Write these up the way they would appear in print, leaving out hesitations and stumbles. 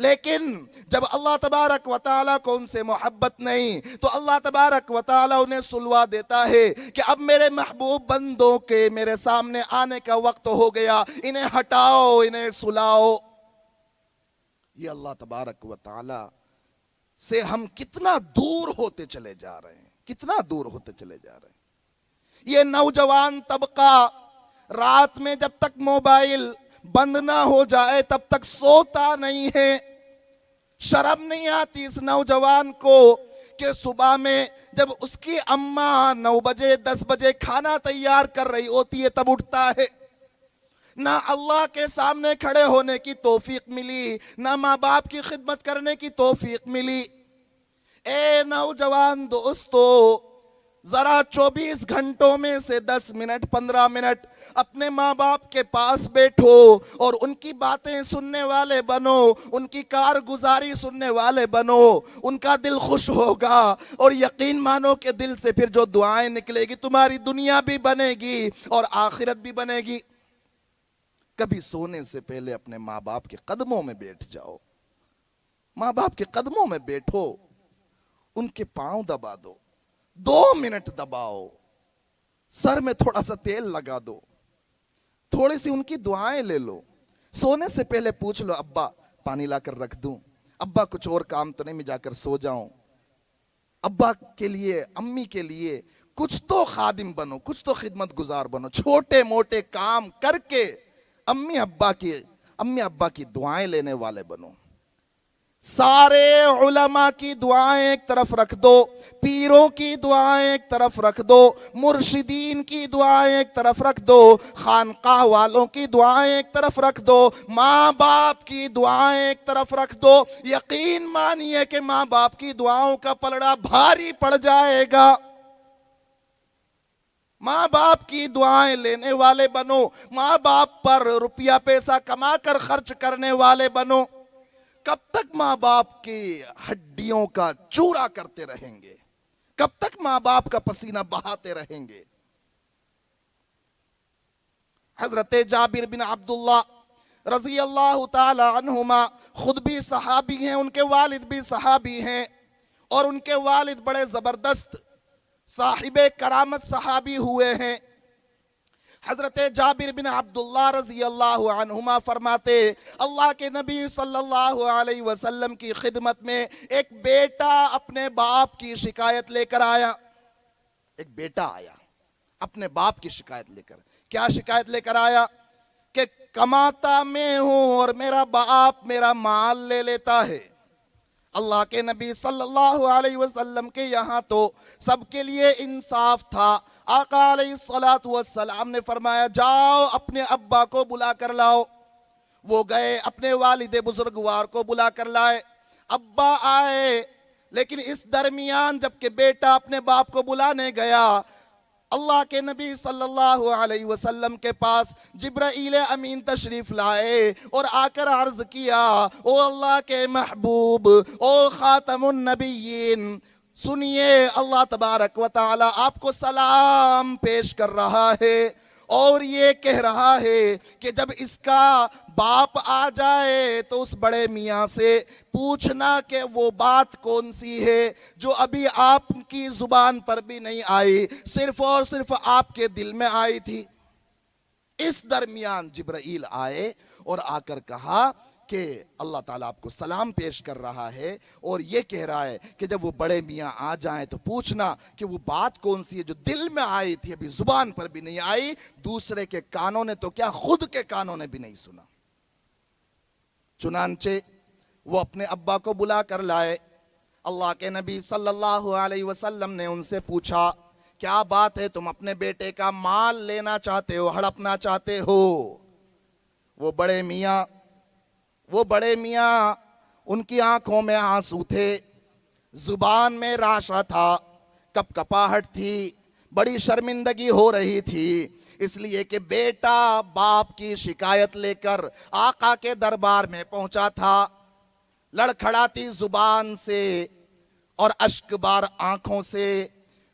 لیکن جب اللہ تبارک و تعالیٰ کو ان سے محبت نہیں تو اللہ تبارک و تعالیٰ انہیں سلوا دیتا ہے کہ اب میرے محبوب بندوں کے میرے سامنے آنے کا وقت ہو گیا، انہیں ہٹاؤ، انہیں سلاؤ۔ یہ اللہ تبارک و تعالیٰ سے ہم کتنا دور ہوتے چلے جا رہے ہیں، کتنا دور ہوتے چلے جا رہے ہیں۔ یہ نوجوان طبقہ رات میں جب تک موبائل بند نہ ہو جائے تب تک سوتا نہیں ہے۔ شرم نہیں آتی اس نوجوان کو کہ صبح میں جب اس کی اماں 9 بجے 10 بجے کھانا تیار کر رہی ہوتی ہے تب اٹھتا ہے۔ نہ اللہ کے سامنے کھڑے ہونے کی توفیق ملی، نہ ماں باپ کی خدمت کرنے کی توفیق ملی۔ اے نوجوان دوستو، ذرا 24 گھنٹوں میں سے 10 منٹ 15 منٹ اپنے ماں باپ کے پاس بیٹھو اور ان کی باتیں سننے والے بنو، ان کی کارگزاری سننے والے بنو، ان کا دل خوش ہوگا اور یقین مانو کہ دل سے پھر جو دعائیں نکلے گی تمہاری دنیا بھی بنے گی اور آخرت بھی بنے گی۔ کبھی سونے سے پہلے اپنے ماں باپ کے قدموں میں بیٹھ جاؤ، ماں باپ کے قدموں میں بیٹھو، ان کے پاؤں دبا دو، 2 منٹ دباؤ، سر میں تھوڑا سا تیل لگا دو، تھوڑی سی ان کی دعائیں لے لو۔ سونے سے پہلے پوچھ لو، ابا پانی لا کر رکھ دوں؟ ابا کچھ اور کام تو نہیں، میں جا کر سو جاؤں؟ ابا کے لیے امی کے لیے کچھ تو خادم بنو، کچھ تو خدمت گزار بنو، چھوٹے موٹے کام کر کے امی ابا کی دعائیں لینے والے بنو۔ سارے علماء کی دعائیں ایک طرف رکھ دو، پیروں کی دعائیں ایک طرف رکھ دو، مرشدین کی دعائیں ایک طرف رکھ دو، خانقاہ والوں کی دعائیں ایک طرف رکھ دو، ماں باپ کی دعائیں ایک طرف رکھ دو۔ یقین مانیے کہ ماں باپ کی دعاؤں کا پلڑا بھاری پڑ جائے گا۔ ماں باپ کی دعائیں لینے والے بنو، ماں باپ پر روپیہ پیسہ کما کر خرچ کرنے والے بنو۔ کب تک ماں باپ کی ہڈیوں کا چورا کرتے رہیں گے؟ کب تک ماں باپ کا پسینہ بہاتے رہیں گے؟ حضرت جابر بن عبداللہ رضی اللہ تعالی عنہما خود بھی صحابی ہیں، ان کے والد بھی صحابی ہیں، اور ان کے والد بڑے زبردست صاحب کرامت صحابی ہوئے ہیں۔ حضرت جابر بن عبداللہ رضی اللہ عنہما فرماتے، اللہ کے نبی صلی اللہ علیہ وسلم کی خدمت میں ایک بیٹا اپنے باپ کی شکایت لے کر آیا۔ ایک بیٹا آیا اپنے باپ کی شکایت لے کر۔ کیا شکایت لے کر آیا؟ کہ کماتا میں ہوں اور میرا باپ میرا مال لے لیتا ہے۔ اللہ کے نبی صلی اللہ علیہ وسلم کے یہاں تو سب کے لیے انصاف تھا۔ آقا علیہ السلام نے فرمایا، جاؤ اپنے ابا کو بلا کر لاؤ۔ وہ گئے، اپنے والد بزرگوار کو بلا کر لائے۔ ابا آئے، لیکن اس درمیان جب کہ بیٹا اپنے باپ کو بلانے گیا، اللہ کے نبی صلی اللہ علیہ وسلم کے پاس جبرائیل امین تشریف لائے اور آ کر عرض کیا، او اللہ کے محبوب، او خاتم النبیین، سنیے اللہ تبارک و تعالی آپ کو سلام پیش کر رہا ہے اور یہ کہہ رہا ہے کہ جب اس کا باپ آ جائے تو اس بڑے میاں سے پوچھنا کہ وہ بات کون سی ہے جو ابھی آپ کی زبان پر بھی نہیں آئی، صرف اور صرف آپ کے دل میں آئی تھی۔ اس درمیان جبرائیل آئے اور آ کر کہا کہ اللہ تعالیٰ آپ کو سلام پیش کر رہا ہے اور یہ کہہ رہا ہے کہ جب وہ بڑے میاں آ جائیں تو پوچھنا کہ وہ بات کون سی ہے جو دل میں آئی تھی، ابھی زبان پر بھی نہیں آئی، دوسرے کے کانوں نے تو کیا خود کے کانوں نے بھی نہیں سنا۔ چنانچہ وہ اپنے ابا کو بلا کر لائے۔ اللہ کے نبی صلی اللہ علیہ وسلم نے ان سے پوچھا، کیا بات ہے، تم اپنے بیٹے کا مال لینا چاہتے ہو، ہڑپنا چاہتے ہو؟ وہ بڑے میاں ان کی آنکھوں میں آنسو تھے، زبان میں راشا تھا، کپ کپاہٹ تھی، بڑی شرمندگی ہو رہی تھی، اس لیے کہ بیٹا باپ کی شکایت لے کر آقا کے دربار میں پہنچا تھا۔ لڑکھڑاتی زبان سے اور اشک بار آنکھوں سے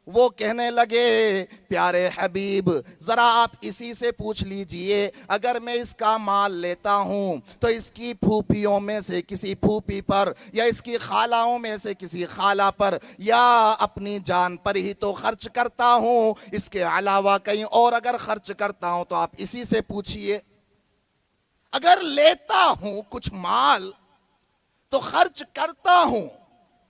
وہ کہنے لگے پیارے حبیب ذرا آپ اسی سے پوچھ لیجئے، اگر میں اس کا مال لیتا ہوں تو اس کی پھوپھیوں میں سے کسی پھوپھی پر، یا اس کی خالاؤں میں سے کسی خالہ پر، یا اپنی جان پر ہی تو خرچ کرتا ہوں، اس کے علاوہ کہیں اور اگر خرچ کرتا ہوں تو آپ اسی سے پوچھئے۔ اگر لیتا ہوں کچھ مال تو خرچ کرتا ہوں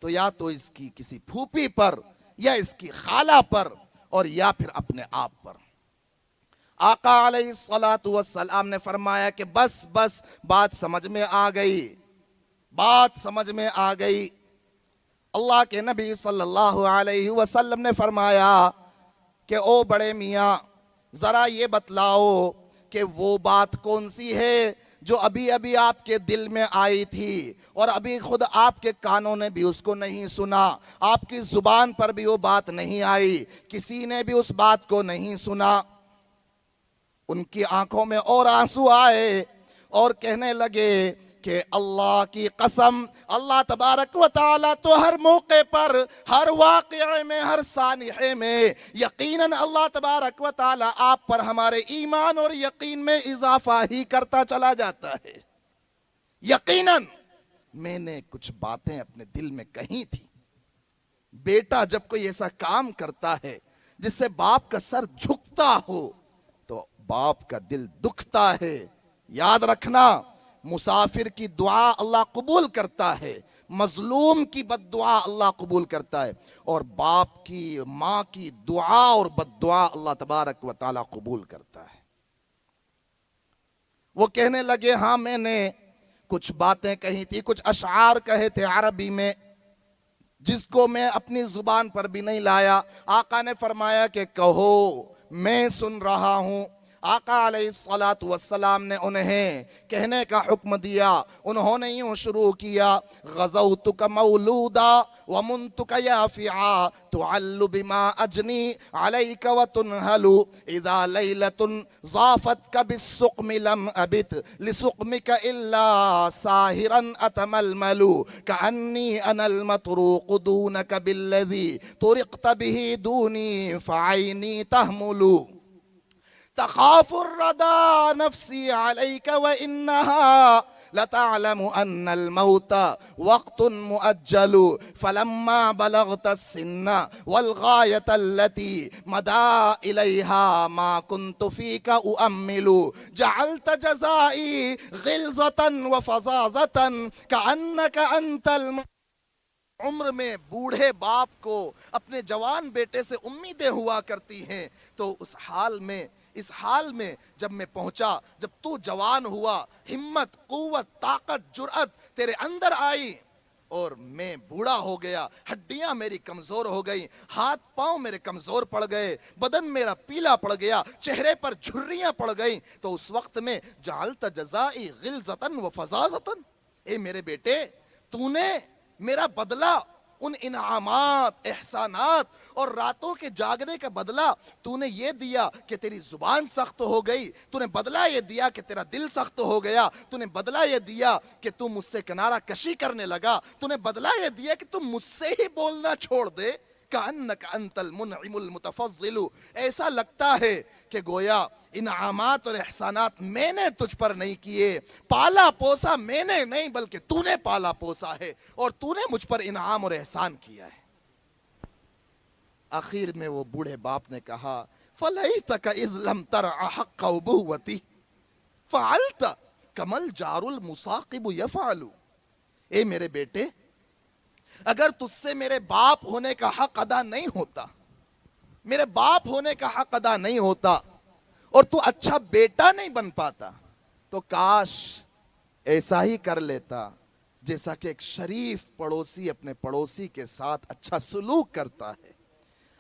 تو یا تو اس کی کسی پھوپھی پر، یا اس کی خالہ پر، اور یا پھر اپنے آپ پر۔ آقا علیہ السلام نے فرمایا کہ بس بات سمجھ میں آ گئی، بات سمجھ میں آ گئی۔ اللہ کے نبی صلی اللہ علیہ وسلم نے فرمایا کہ او بڑے میاں ذرا یہ بتلاؤ کہ وہ بات کون سی ہے جو ابھی ابھی آپ کے دل میں آئی تھی اور ابھی خود آپ کے کانوں نے بھی اس کو نہیں سنا، آپ کی زبان پر بھی وہ بات نہیں آئی، کسی نے بھی اس بات کو نہیں سنا۔ ان کی آنکھوں میں اور آنسو آئے اور کہنے لگے کہ اللہ کی قسم، اللہ تبارک و تعالیٰ تو ہر موقع پر، ہر واقعے میں، ہر سانحے میں یقیناً اللہ تبارک و تعالیٰ آپ پر ہمارے ایمان اور یقین میں اضافہ ہی کرتا چلا جاتا ہے۔ یقیناً میں نے کچھ باتیں اپنے دل میں کہی تھی۔ بیٹا جب کوئی ایسا کام کرتا ہے جس سے باپ کا سر جھکتا ہو تو باپ کا دل دکھتا ہے۔ یاد رکھنا، مسافر کی دعا اللہ قبول کرتا ہے، مظلوم کی بد دعا اللہ قبول کرتا ہے، اور باپ کی، ماں کی دعا اور بد دعا اللہ تبارک و تعالی قبول کرتا ہے۔ وہ کہنے لگے ہاں میں نے کچھ باتیں کہی تھی، کچھ اشعار کہے تھے عربی میں، جس کو میں اپنی زبان پر بھی نہیں لایا۔ آقا نے فرمایا کہ کہو میں سن رہا ہوں۔ آقا علیہ السلام نے انہیں کہنے کا حکم دیا، انہوں نے یوں شروع کیا، غزوتک مولودا ومنتک یافعا تعل بما اجنی علیک وتنہل اذا لیلت ضافتک بالسقم لم ابت لسقمک الا ساہرا اتململ کانی انا المطروق دونک بالذی طرقت به دونی فعینی تحمل تخاف الردى نفسي عليك وإنها لتعلم أن الموت وقت مؤجل فلما بلغت السن والغاية التي مدى إليها ما كنت فيك أؤمل جعلت جزائي غلظة وفظاظة كأنك أنت عمر میں بوڑھے باپ کو اپنے جوان بیٹے سے امیدیں ہوا کرتی ہیں، تو اس حال میں جب میں پہنچا، جب تو جوان ہوا، ہمت، قوت، طاقت، جرأت تیرے اندر آئی اور میں بوڑھا ہو گیا، ہڈیاں میری کمزور ہو گئی، ہاتھ پاؤں میرے کمزور پڑ گئے، بدن میرا پیلا پڑ گیا، چہرے پر جھریاں پڑ گئیں، تو اس وقت میں جعلت جزائی غلظتاً وفظاظتاً، اے میرے بیٹے تو نے میرا بدلہ، ان انعامات، احسانات اور راتوں کے جاگنے کا بدلہ تو نے یہ دیا کہ تیری زبان سخت ہو گئی، تو نے بدلہ یہ دیا کہ تیرا دل سخت ہو گیا، تو نے بدلہ یہ دیا کہ تم مجھ سے کنارہ کشی کرنے لگا، تو نے بدلہ یہ دیا کہ تم مجھ سے ہی بولنا چھوڑ دے۔ کأنک انت المنعم المتفضل، ایسا لگتا ہے کہ گویا انعامات اور احسانات میں نے تجھ پر نہیں کیے، پالا پوسا میں نے نہیں بلکہ تو نے پالا پوسا ہے، اور تو نے مجھ پر انعام اور احسان کیا ہے۔ آخر میں وہ بوڑھے باپ نے کہا فَلَيْتَكَ إِذْ لَمْ تَرْعَ حَقَّ أُبُوَّتِهِ فَعَلْتَ كَمَا الْجَارُ الْمُصَاقِبُ يَفْعَلُ، اے میرے بیٹے اگر تجھ سے میرے باپ ہونے کا حق ادا نہیں ہوتا، میرے باپ ہونے کا حق ادا نہیں ہوتا، اور تو اچھا بیٹا نہیں بن پاتا، تو کاش ایسا ہی کر لیتا جیسا کہ ایک شریف پڑوسی اپنے پڑوسی کے ساتھ اچھا سلوک کرتا ہے،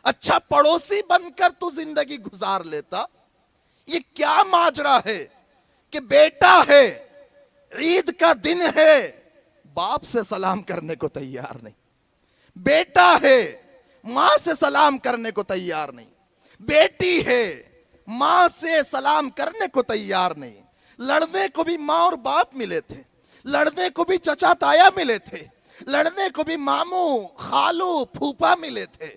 اچھا پڑوسی بن کر تو زندگی گزار لیتا۔ یہ کیا ماجرا ہے کہ بیٹا ہے، عید کا دن ہے، باپ سے سلام کرنے کو تیار نہیں، بیٹا ہے ماں سے سلام کرنے کو تیار نہیں، بیٹی ہے ماں سے سلام کرنے کو تیار نہیں، لڑنے کو بھی ماں اور باپ ملے تھے، لڑنے کو بھی چچا تایا ملے تھے، لڑنے کو بھی ماموں، خالو، پھوپا ملے تھے،